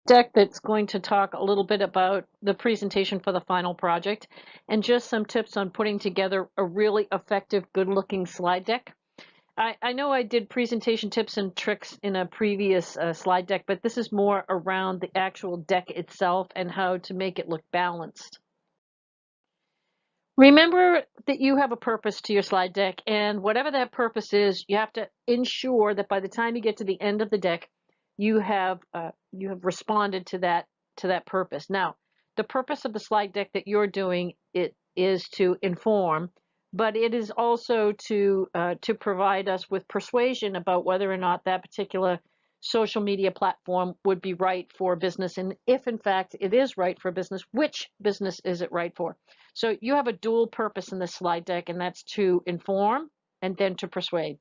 deck that's going to talk a little bit about the presentation for the final project and just some tips on putting together a really effective, good-looking slide deck. I know I did presentation tips and tricks in a previous slide deck, but this is more around the actual deck itself and how to make it look balanced. Remember that you have a purpose to your slide deck, and whatever that purpose is, you have to ensure that by the time you get to the end of the deck, you have responded to that purpose. Now, the purpose of the slide deck that you're doing it is to inform, but it is also to provide us with persuasion about whether or not that particular social media platform would be right for business, and if in fact it is right for business, which business is it right for? So you have a dual purpose in this slide deck, and that's to inform and then to persuade.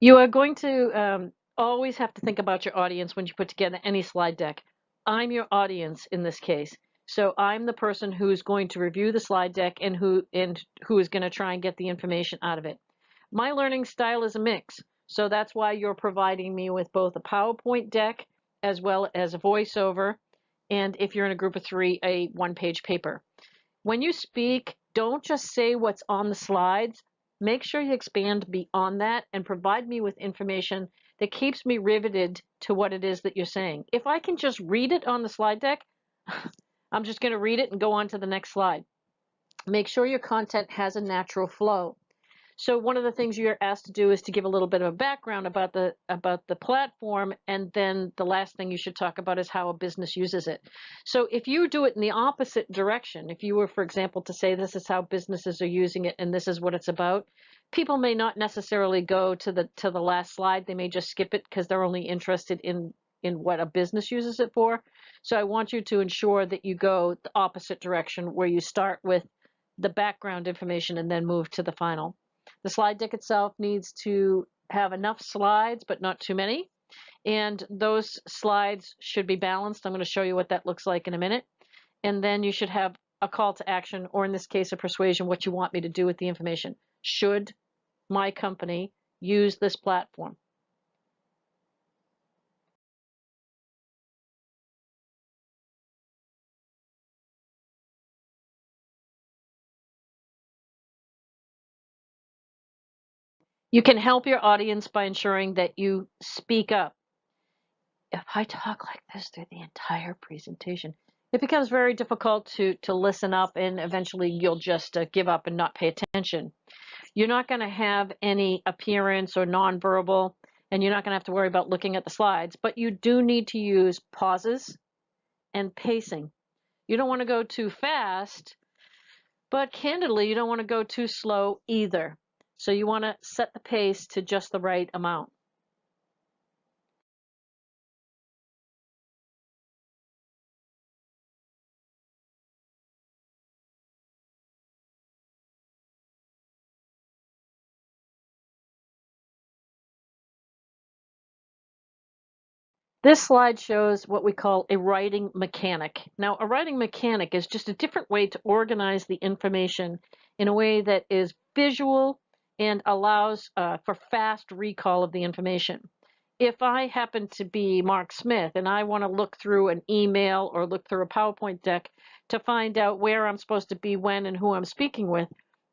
You are going to always have to think about your audience when you put together any slide deck. I'm your audience in this case. So I'm the person who's going to review the slide deck and who is going to try and get the information out of it. My learning style is a mix. So that's why you're providing me with both a PowerPoint deck as well as a voiceover, and if you're in a group of 3, a one-page paper. When you speak, don't just say what's on the slides. Make sure you expand beyond that and provide me with information that keeps me riveted to what it is that you're saying. If I can just read it on the slide deck, I'm just going to read it and go on to the next slide. Make sure your content has a natural flow. So one of the things you're asked to do is to give a little bit of a background about the platform, and then the last thing you should talk about is how a business uses it. So if you do it in the opposite direction, if you were, for example, to say this is how businesses are using it and this is what it's about, people may not necessarily go to the last slide. They may just skip it because they're only interested in what a business uses it for. So I want you to ensure that you go the opposite direction, where you start with the background information and then move to the final. The slide deck itself needs to have enough slides, but not too many. And those slides should be balanced. I'm going to show you what that looks like in a minute. And then you should have a call to action, or in this case, a persuasion, what you want me to do with the information. Should my company use this platform? You can help your audience by ensuring that you speak up. If I talk like this through the entire presentation, it becomes very difficult to listen up, and eventually you'll just give up and not pay attention. You're not going to have any appearance or nonverbal, and you're not going to have to worry about looking at the slides, but you do need to use pauses and pacing. You don't want to go too fast, but candidly, you don't want to go too slow either. So you want to set the pace to just the right amount. This slide shows what we call a writing mechanic. Now, a writing mechanic is just a different way to organize the information in a way that is visual and allows for fast recall of the information. If I happen to be Mark Smith and I want to look through an email or look through a PowerPoint deck to find out where I'm supposed to be when and who I'm speaking with,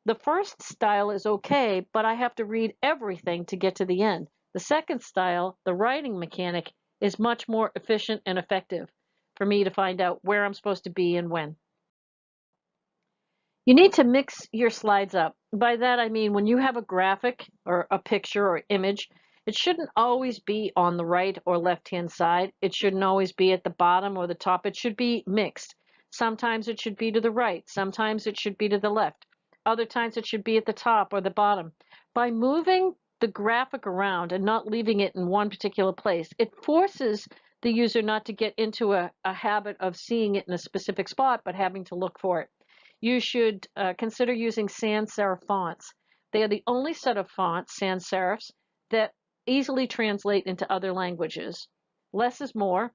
the first style is okay, but I have to read everything to get to the end. The second style, the writing mechanic, is much more efficient and effective for me to find out where I'm supposed to be and when. You need to mix your slides up. By that I mean when you have a graphic or a picture or image, it shouldn't always be on the right or left-hand side. It shouldn't always be at the bottom or the top. It should be mixed. Sometimes it should be to the right. Sometimes it should be to the left. Other times it should be at the top or the bottom. By moving the graphic around and not leaving it in one particular place, it forces the user not to get into a habit of seeing it in a specific spot, but having to look for it. You should consider using sans serif fonts. They are the only set of fonts, sans serifs, that easily translate into other languages. Less is more.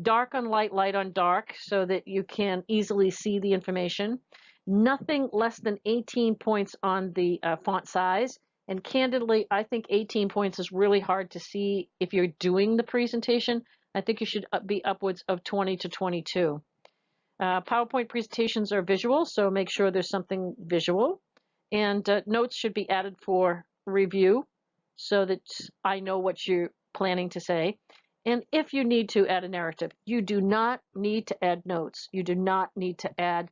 Dark on light, light on dark, so that you can easily see the information. Nothing less than 18 points on the font size. And candidly, I think 18 points is really hard to see if you're doing the presentation. I think you should be upwards of 20 to 22. PowerPoint presentations are visual, so make sure there's something visual. And notes should be added for review so that I know what you're planning to say. And if you need to add a narrative, you do not need to add notes. You do not need to add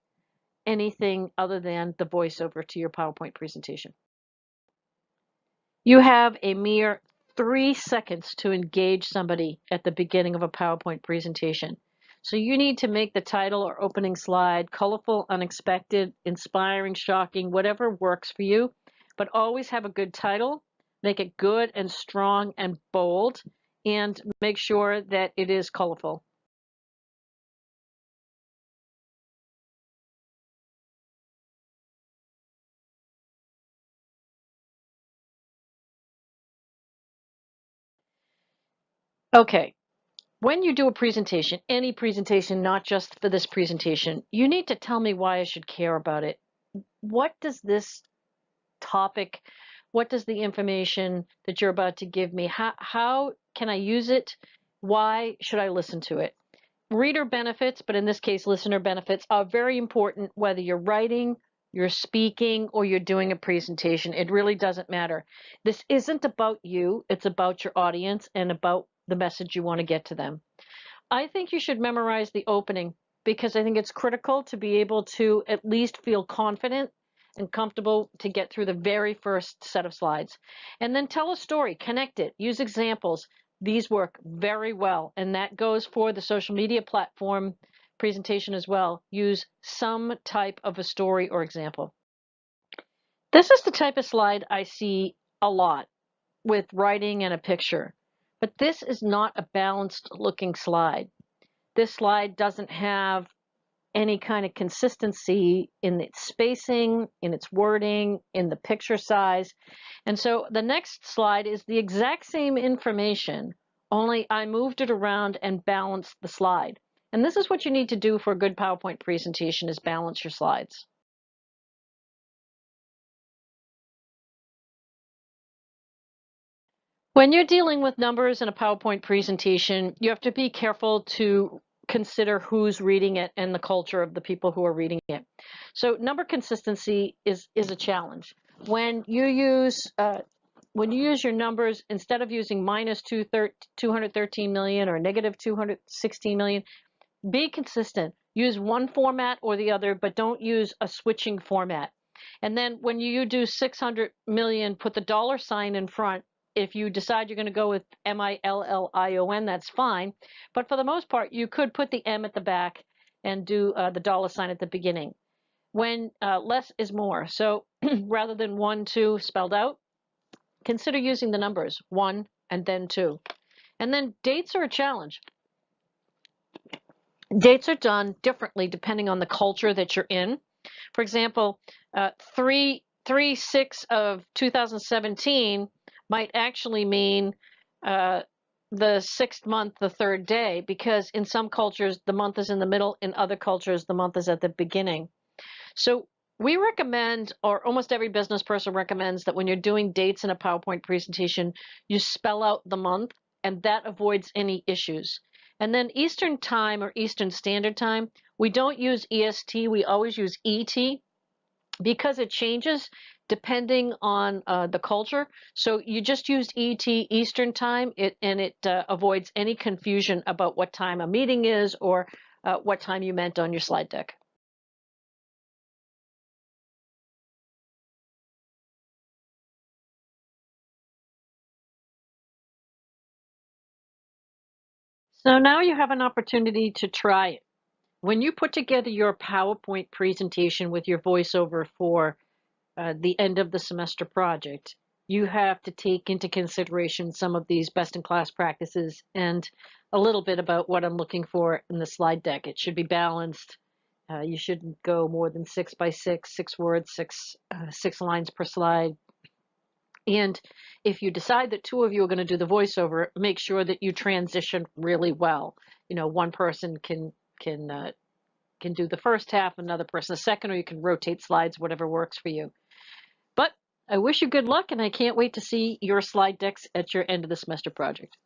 anything other than the voiceover to your PowerPoint presentation. You have a mere 3 seconds to engage somebody at the beginning of a PowerPoint presentation. So you need to make the title or opening slide colorful, unexpected, inspiring, shocking, whatever works for you. But always have a good title, make it good and strong and bold, and make sure that it is colorful. Okay, when you do a presentation, any presentation, not just for this presentation, you need to tell me why I should care about it. What does this topic, what does the information that you're about to give me, how can I use it? Why should I listen to it? Reader benefits, but in this case, listener benefits, are very important whether you're writing, you're speaking, or you're doing a presentation. It really doesn't matter. This isn't about you, it's about your audience and about the message you want to get to them. I think you should memorize the opening because I think it's critical to be able to at least feel confident and comfortable to get through the very first set of slides. And then tell a story, connect it, use examples. These work very well, and that goes for the social media platform presentation as well. Use some type of a story or example. This is the type of slide I see a lot with writing and a picture, but this is not a balanced looking slide. This slide doesn't have any kind of consistency in its spacing, in its wording, in the picture size. And so the next slide is the exact same information, only I moved it around and balanced the slide. And this is what you need to do for a good PowerPoint presentation, is balance your slides. When you're dealing with numbers in a PowerPoint presentation, you have to be careful to consider who's reading it and the culture of the people who are reading it. So number consistency is a challenge. When you use your numbers, instead of using minus 213 million or negative 216 million, be consistent. Use one format or the other, but don't use a switching format. And then when you do 600 million, put the dollar sign in front. If you decide you're going to go with MILLION, that's fine. But for the most part, you could put the M at the back and do the dollar sign at the beginning. When less is more. So rather than 1, 2 spelled out, consider using the numbers 1 and then 2. And then dates are a challenge. Dates are done differently depending on the culture that you're in. For example, 3/6 of 2017 might actually mean the 6th month, the 3rd day, because in some cultures the month is in the middle, in other cultures the month is at the beginning. So we recommend, or almost every business person recommends, that when you're doing dates in a PowerPoint presentation, you spell out the month, and that avoids any issues. And then Eastern Time or Eastern Standard Time, we don't use EST, we always use ET because it changes depending on the culture. So you just use ET, Eastern Time, and it avoids any confusion about what time a meeting is or what time you meant on your slide deck. So now you have an opportunity to try it. When you put together your PowerPoint presentation with your voiceover for the end of the semester project, you have to take into consideration some of these best-in-class practices and a little bit about what I'm looking for in the slide deck. It should be balanced. You shouldn't go more than 6 by 6, 6 words, six lines per slide. And if you decide that 2 of you are going to do the voiceover, make sure that you transition really well. You know, one person can do the first half, another person the second, or you can rotate slides, whatever works for you. But I wish you good luck, and I can't wait to see your slide decks at your end of the semester project.